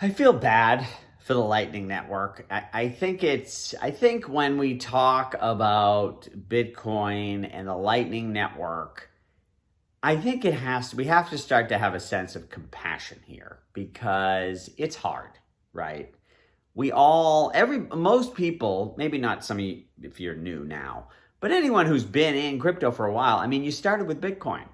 I feel bad for the Lightning Network. I think when we talk about Bitcoin and the Lightning Network, I think we have to start to have a sense of compassion here because it's hard, right? Most people, maybe not some of you if you're new now, but anyone who's been in crypto for a while, I mean, you started with Bitcoin.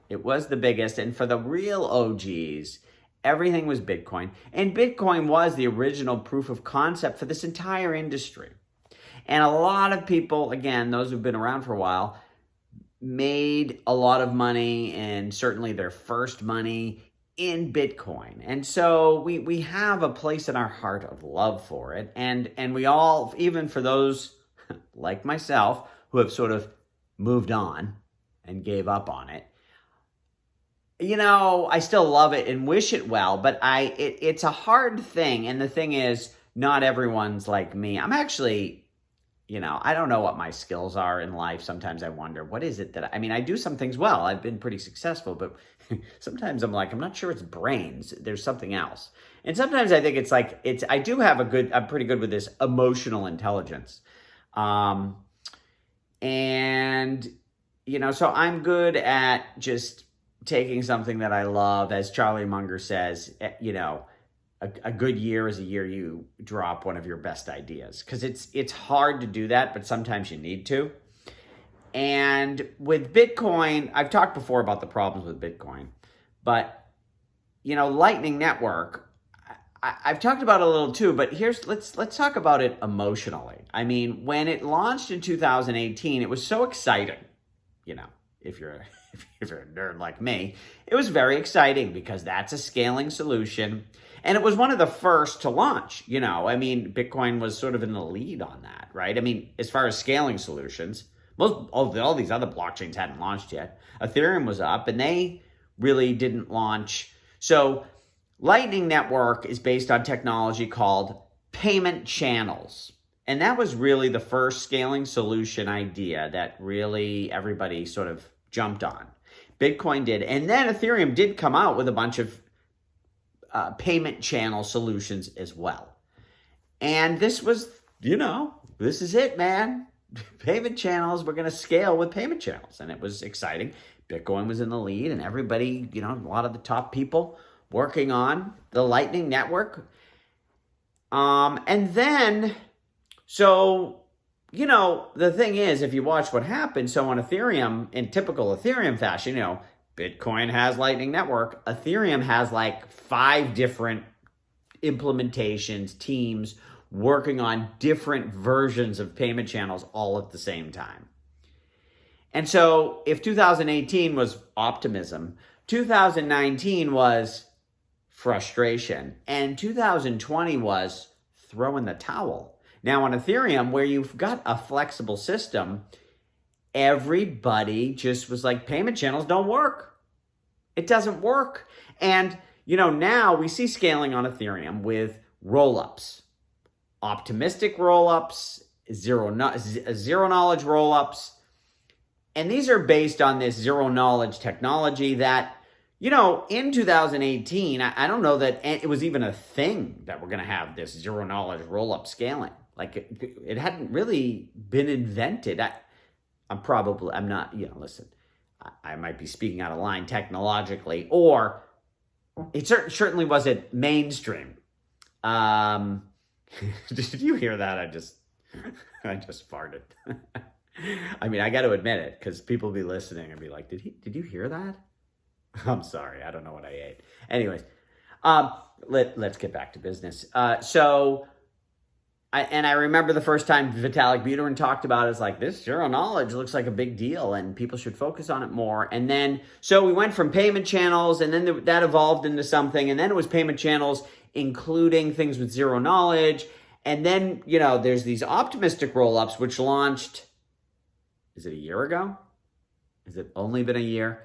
It was the biggest. And for the real OGs, everything was Bitcoin. And Bitcoin was the original proof of concept for this entire industry. And a lot of people, again, those who've been around for a while, made a lot of money, and certainly their first money in Bitcoin. And so we have a place in our heart of love for it. And we all, even for those like myself, who have sort of moved on and gave up on it, I still love it and wish it well, but it's a hard thing. And the thing is, not everyone's like me. I'm actually, I don't know what my skills are in life. Sometimes I wonder, what is it I do some things well. I've been pretty successful, but sometimes I'm not sure it's brains. There's something else. And sometimes I think I do have I'm pretty good with this emotional intelligence. So I'm good at just taking something that I love, as Charlie Munger says, a good year is a year you drop one of your best ideas, because it's hard to do that, but sometimes you need to. And with Bitcoin, I've talked before about the problems with Bitcoin, but Lightning Network, I've talked about it a little too, but let's talk about it emotionally. I mean, when it launched in 2018, it was so exciting. If you're a nerd like me, it was very exciting because that's a scaling solution. And it was one of the first to launch. Bitcoin was sort of in the lead on that, right? As far as scaling solutions, all these other blockchains hadn't launched yet. Ethereum was up and they really didn't launch. So Lightning Network is based on technology called payment channels. And that was really the first scaling solution idea that really everybody sort of jumped on. Bitcoin did. And then Ethereum did come out with a bunch of payment channel solutions as well. And this was, this is it, man. Payment channels, we're going to scale with payment channels. And it was exciting. Bitcoin was in the lead and everybody, a lot of the top people working on the Lightning Network. The thing is, if you watch what happened, so on Ethereum, in typical Ethereum fashion, Bitcoin has Lightning Network. Ethereum has like 5 different implementations, teams working on different versions of payment channels all at the same time. And so if 2018 was optimism, 2019 was frustration, and 2020 was throw in the towel. Now on Ethereum, where you've got a flexible system, everybody just was like, payment channels don't work. It doesn't work. And, now we see scaling on Ethereum with rollups, optimistic rollups, zero knowledge rollups. And these are based on this zero knowledge technology that, in 2018, I don't know that it was even a thing that we're going to have this zero knowledge rollup scaling. Like it hadn't really been invented. I'm not, listen, I might be speaking out of line technologically, or it certainly wasn't mainstream. Did you hear that? I just farted. I got to admit it, because people will be listening and be like, did you hear that? I'm sorry. I don't know what I ate. Anyways, let's get back to business. I remember the first time Vitalik Buterin talked about it, it's like, this zero knowledge looks like a big deal and people should focus on it more. And then, so we went from payment channels, and then that evolved into something. And then it was payment channels, including things with zero knowledge. And then, there's these optimistic rollups, which launched, is it a year ago? Has it only been a year?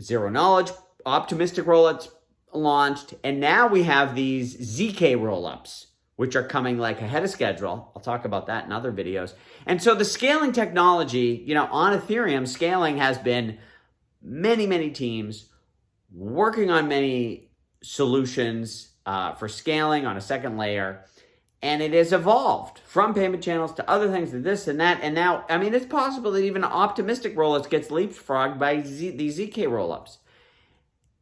Zero knowledge, optimistic rollups launched. And now we have these ZK rollups, which are coming like ahead of schedule. I'll talk about that in other videos. And so the scaling technology, on Ethereum, scaling has been many, many teams working on many solutions for scaling on a second layer. And it has evolved from payment channels to other things to this and that. And now, I mean, it's possible that even optimistic rollups gets leapfrogged by these ZK rollups.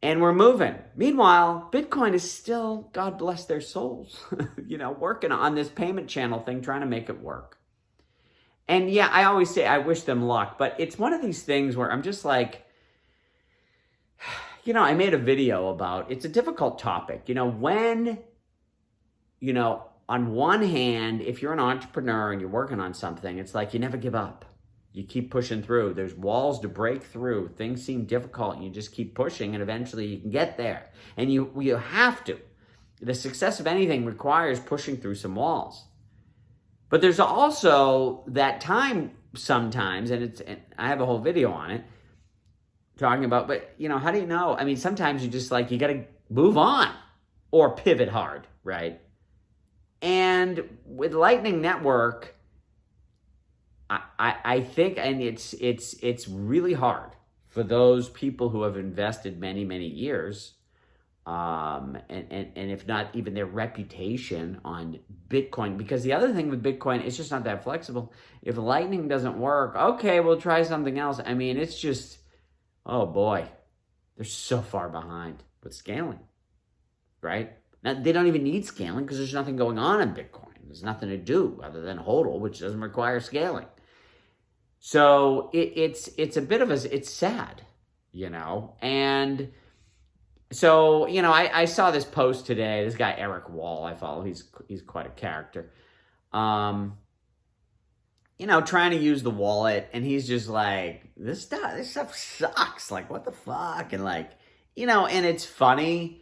And we're moving. Meanwhile, Bitcoin is still, God bless their souls, working on this payment channel thing, trying to make it work. And yeah, I always say I wish them luck, but it's one of these things where I'm just like, I made a video about, it's a difficult topic. On one hand, if you're an entrepreneur and you're working on something, it's like you never give up. You keep pushing through. There's walls to break through. Things seem difficult and you just keep pushing and eventually you can get there. And you have to. The success of anything requires pushing through some walls. But there's also that time sometimes, and I have a whole video on it talking about, but how do you know? I mean, sometimes you just you got to move on or pivot hard, right? And with Lightning Network, I think, and it's really hard for those people who have invested many, many years, and if not even their reputation on Bitcoin. Because the other thing with Bitcoin, it's just not that flexible. If Lightning doesn't work, okay, we'll try something else. I mean, it's just, oh boy, they're so far behind with scaling, right? Now, they don't even need scaling because there's nothing going on in Bitcoin. There's nothing to do other than HODL, which doesn't require scaling. So it's a bit of it's sad, and so, I saw this post today. This guy, Eric Wall, I follow. He's quite a character. Trying to use the wallet, and he's just like, this stuff sucks. Like, what the fuck? And and it's funny.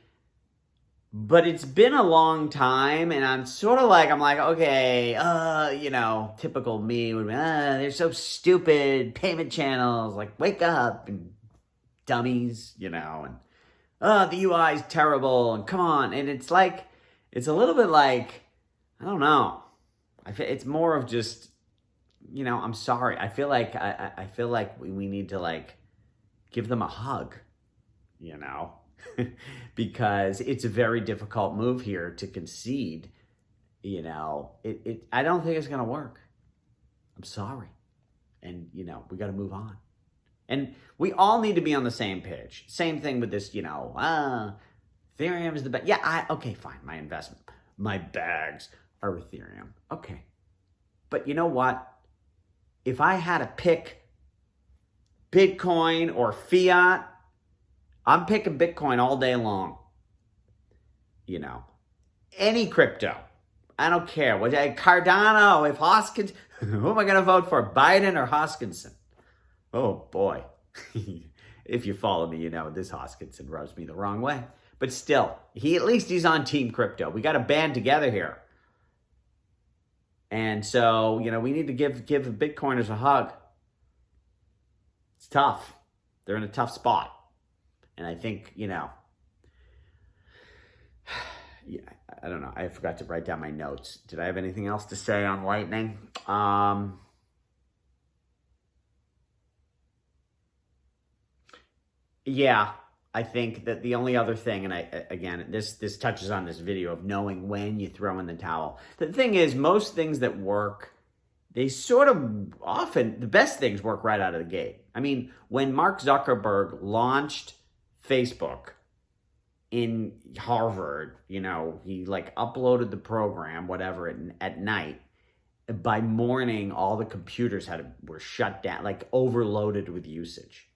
But it's been a long time, and I'm sort of I'm like, okay, typical me would be, they're so stupid, payment channels, wake up, and dummies, and, the UI is terrible, and come on, and it's a little bit I don't know, it's more of just, I'm sorry, I feel I feel like we need to, give them a hug, because it's a very difficult move here to concede. I don't think it's going to work. I'm sorry. And, we got to move on. And we all need to be on the same page. Same thing with this, Ethereum is the best. Yeah, okay, fine. My bags are Ethereum. Okay. But you know what? If I had to pick Bitcoin or fiat, I'm picking Bitcoin all day long. Any crypto. I don't care. Cardano, if Hoskins, who am I going to vote for? Biden or Hoskinson? Oh boy. If you follow me, this Hoskinson rubs me the wrong way. But still, at least he's on Team Crypto. We got to band together here. And so, we need to give the Bitcoiners a hug. It's tough. They're in a tough spot. And I think, yeah, I don't know. I forgot to write down my notes. Did I have anything else to say on Lightning? Yeah, I think that the only other thing, and this touches on this video of knowing when you throw in the towel. The thing is, most things that work, they sort of often, the best things work right out of the gate. I mean, when Mark Zuckerberg launched Facebook in Harvard, he uploaded the program, whatever, at night. By morning, all the computers were shut down, overloaded with usage.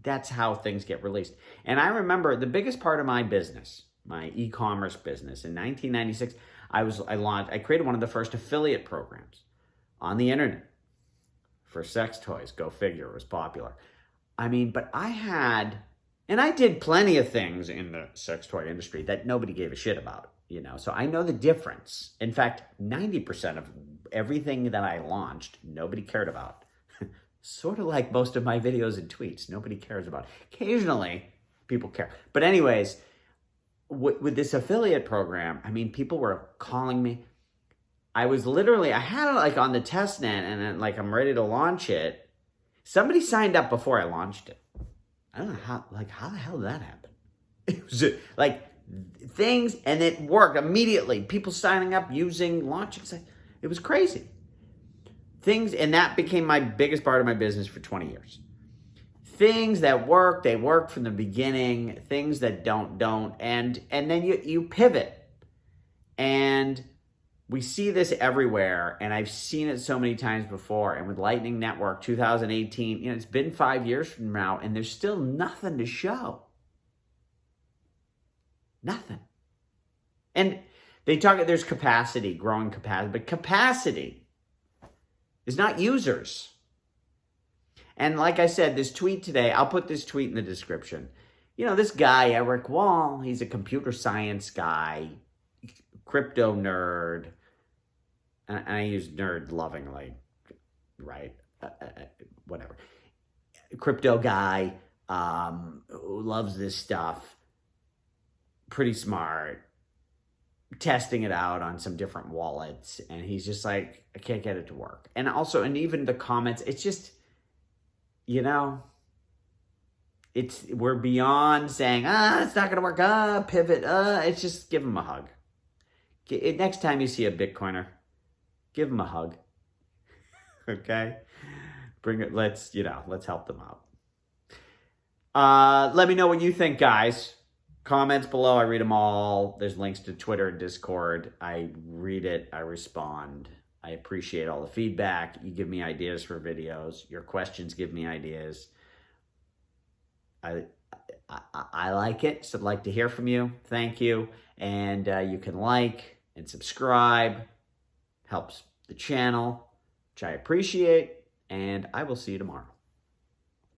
That's how things get released. And I remember the biggest part of my business, my e-commerce business, in 1996, I created one of the first affiliate programs on the internet for sex toys. Go figure, it was popular. I mean, but I did plenty of things in the sex toy industry that nobody gave a shit about, so I know the difference. In fact, 90% of everything that I launched, nobody cared about. Sort of like most of my videos and tweets, nobody cares about. Occasionally, people care. But anyways, with this affiliate program, I mean, people were calling me. I had it on the test net, and then I'm ready to launch it. Somebody signed up before I launched it. I don't know how the hell did that happen? It was things, and it worked immediately. People signing up, using, launching. It was crazy. Things, and that became my biggest part of my business for 20 years. Things that work, they work from the beginning. Things that don't. And then you pivot. And we see this everywhere, and I've seen it so many times before. And with Lightning Network 2018, it's been 5 years from now, and there's still nothing to show. Nothing. And they talk, there's capacity, growing capacity, but capacity is not users. And like I said, this tweet today, I'll put this tweet in the description. This guy, Eric Wall, he's a computer science guy, crypto nerd. And I use nerd lovingly, right? Whatever. Crypto guy who loves this stuff. Pretty smart. Testing it out on some different wallets. And he's just like, I can't get it to work. And also, and even the comments, it's just, we're beyond saying, it's not going to work, pivot, it's just give him a hug. Next time you see a Bitcoiner, give him a hug. Okay? Bring it, let's help them out. Let me know what you think, guys. Comments below, I read them all. There's links to Twitter and Discord. I read it, I respond. I appreciate all the feedback. You give me ideas for videos. Your questions give me ideas. I like it, so I'd like to hear from you. Thank you. And you can like and subscribe. Helps the channel, which I appreciate. And I will see you tomorrow.